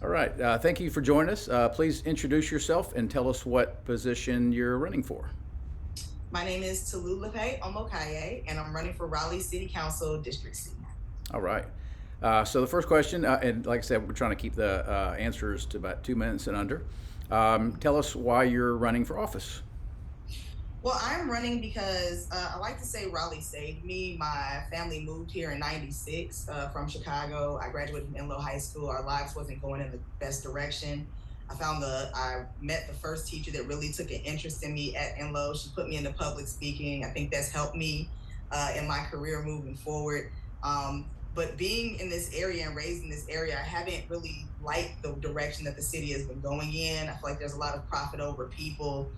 All right. Thank you for joining us. Please introduce yourself and tell us what position you're running for. My name is Tolulope Omokaiye, and I'm running for Raleigh City Council District C. All right. So the first question, and like I said, we're trying to keep the answers to about 2 minutes and under. Tell us why you're running for office. Well, I'm running because I like to say Raleigh saved me. My family moved here in '96 from Chicago. I graduated from Enloe High School. Our lives wasn't going in the best direction. I met the first teacher that really took an interest in me at Enloe. She put me into public speaking. I think that's helped me in my career moving forward. But being in this area and raised in this area, I haven't really liked the direction that the city has been going in. I feel like there's a lot of profit over people.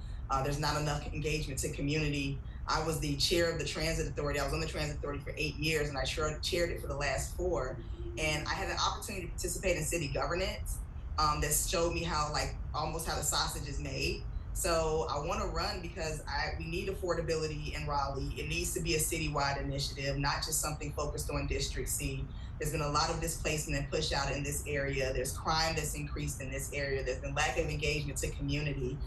There's not enough engagement to community. I was the chair of the transit authority. I was on the transit authority for 8 years, and I chaired it for the last four. And I had an opportunity to participate in city governance that showed me how, like, almost how the sausage is made. So I want to run because we need affordability in Raleigh. It needs to be a citywide initiative, not just something focused on District C. There's been a lot of displacement and push out in this area. There's crime that's increased in this area. There's been lack of engagement to community.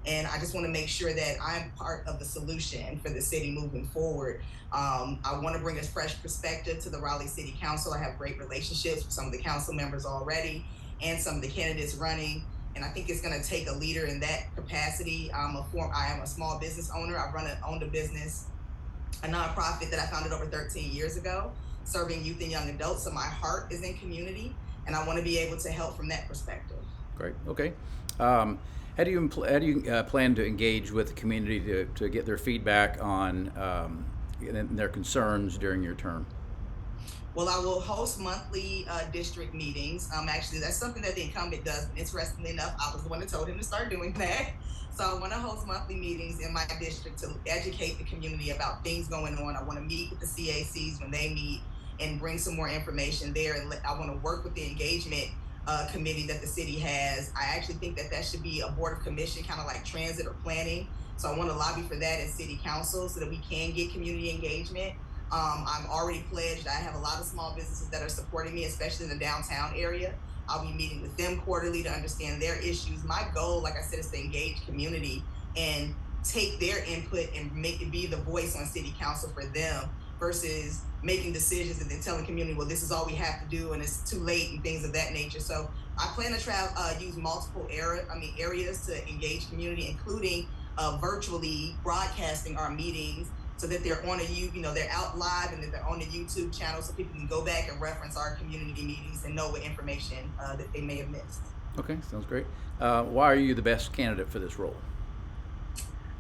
And I just want to make sure that I'm part of the solution for the city moving forward. I want to bring a fresh perspective to the Raleigh City Council. I have great relationships with some of the council members already and some of the candidates running. And I think it's going to take a leader in that capacity. I am a small business owner. Owned a business, a nonprofit that I founded over 13 years ago, serving youth and young adults. So my heart is in community, and I want to be able to help from that perspective. Great. Okay. How do you plan to engage with the community to get their feedback on their concerns during your term? Well, I will host monthly district meetings. Actually, that's something that the incumbent does. And interestingly enough, I was the one that told him to start doing that. So I want to host monthly meetings in my district to educate the community about things going on. I want to meet with the CACs when they meet and bring some more information there. And I want to work with the engagement committee that the city has. I actually think that that should be a board of commission, kind of like transit or planning. So I want to lobby for that in city council so that we can get community engagement. I'm already pledged. I have a lot of small businesses that are supporting me, especially in the downtown area. I'll be meeting with them quarterly to understand their issues. My goal, like I said, is to engage community and take their input and make it be the voice on city council for them versus making decisions and then telling community, well, this is all we have to do and it's too late and things of that nature. So I plan to use multiple areas to engage community, including virtually broadcasting our meetings so that they're they're out live and that they're on the YouTube channel so people can go back and reference our community meetings and know what information that they may have missed. Okay, sounds great. Why are you the best candidate for this role?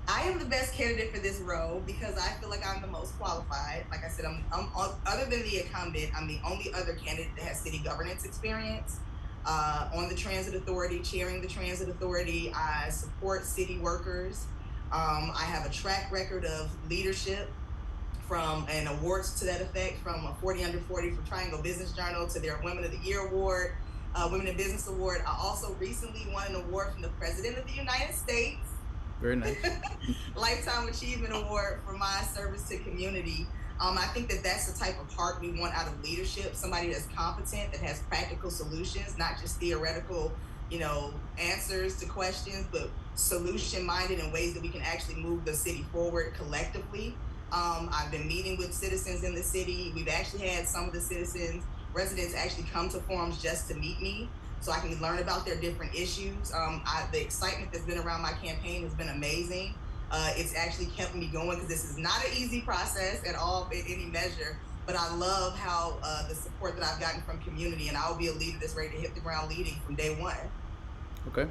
I am the best candidate for this role because I feel like I'm the most qualified. Like I said, other than the incumbent, I'm the only other candidate that has city governance experience. On the transit authority, chairing the transit authority, I support city workers. I have a track record of leadership from and awards to that effect, from a 40 under 40 for Triangle Business Journal to their Women of the Year Award, Women in Business Award. I also recently won an award from the President of the United States, Very nice. Lifetime Achievement Award for my service to community. I think that that's the type of heart we want out of leadership, somebody that's competent, that has practical solutions, not just theoretical, answers to questions, but solution minded in ways that we can actually move the city forward collectively. I've been meeting with citizens in the city. We've actually had some of the residents actually come to forums just to meet me so I can learn about their different issues. The excitement that's been around my campaign has been amazing. It's actually kept me going because this is not an easy process at all in any measure, but I love how the support that I've gotten from community, and I'll be a leader that's ready to hit the ground leading from day one. Okay.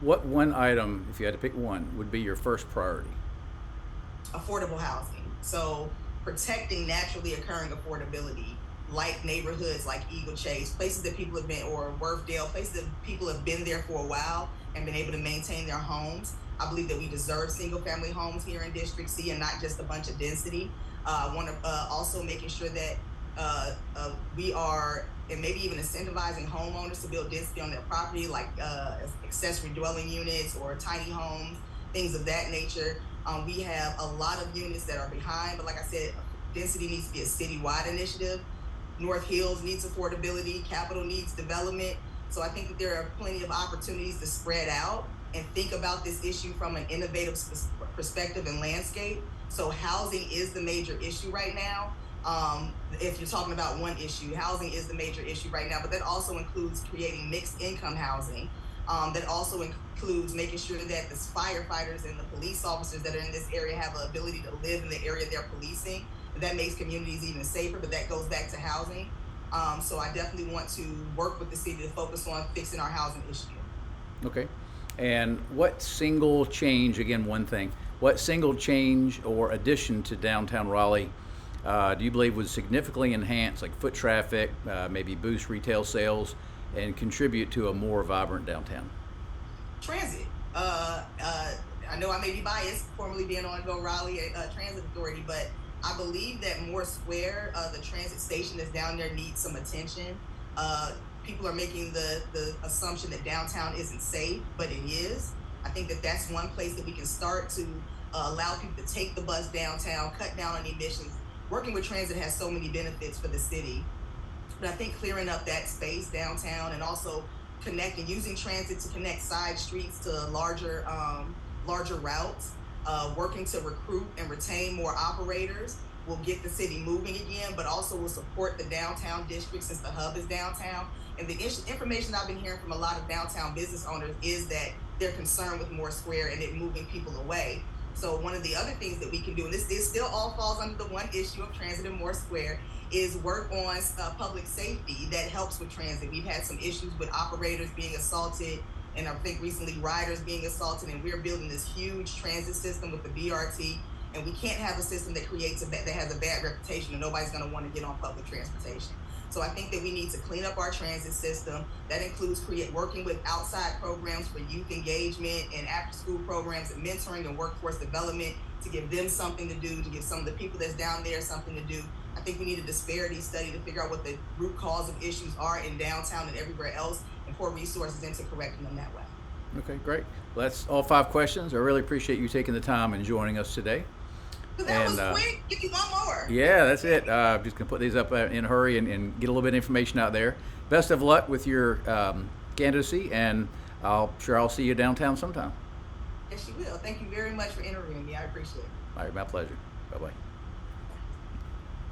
What one item, if you had to pick one, would be your first priority? Affordable housing. So protecting naturally occurring affordability, like neighborhoods like Eagle Chase, places that people have been, or Worthdale, places that people have been there for a while and been able to maintain their homes. I believe that we deserve single family homes here in District C and not just a bunch of density. I want to also making sure that we are, and maybe even incentivizing homeowners to build density on their property, like accessory dwelling units or tiny homes, things of that nature. We have a lot of units that are behind, but like I said, density needs to be a citywide initiative. North Hills needs affordability, Capital needs development. So I think that there are plenty of opportunities to spread out and think about this issue from an innovative perspective and landscape. So housing is the major issue right now. If you're talking about one issue, housing is the major issue right now, but that also includes creating mixed income housing. That also includes making sure that the firefighters and the police officers that are in this area have the ability to live in the area they're policing. That makes communities even safer, but that goes back to housing. So I definitely want to work with the city to focus on fixing our housing issue. Okay. And what single change, again, one thing, what single change or addition to downtown Raleigh do you believe would significantly enhance, like foot traffic, maybe boost retail sales, and contribute to a more vibrant downtown? Transit. I know I may be biased, formerly being on Go Raleigh Transit Authority, but I believe that Moore Square, the transit station that's down there, needs some attention. People are making the assumption that downtown isn't safe, but it is. I think that that's one place that we can start to allow people to take the bus downtown, cut down on emissions. Working with transit has so many benefits for the city, but I think clearing up that space downtown and also using transit to connect side streets to larger routes, working to recruit and retain more operators will get the city moving again, but also will support the downtown district since the hub is downtown. And the information I've been hearing from a lot of downtown business owners is that they're concerned with Moore Square and it moving people away. So one of the other things that we can do, and this still all falls under the one issue of transit in Moore Square, is work on public safety that helps with transit. We've had some issues with operators being assaulted, and I think recently riders being assaulted, and we're building this huge transit system with the BRT, and we can't have a system that that has a bad reputation and nobody's going to want to get on public transportation. So I think that we need to clean up our transit system. That includes working with outside programs for youth engagement and after-school programs and mentoring and workforce development to give them something to do, to give some of the people that's down there something to do. I think we need a disparity study to figure out what the root cause of issues are in downtown and everywhere else and pour resources into correcting them that way. Okay, great. Well, that's all 5 questions. I really appreciate you taking the time and joining us today. That was quick. Give me one more. Yeah, that's it. I'm just going to put these up in a hurry and get a little bit of information out there. Best of luck with your candidacy, and I'll see you downtown sometime. Yes, you will. Thank you very much for interviewing me. I appreciate it. All right, my pleasure. Bye-bye.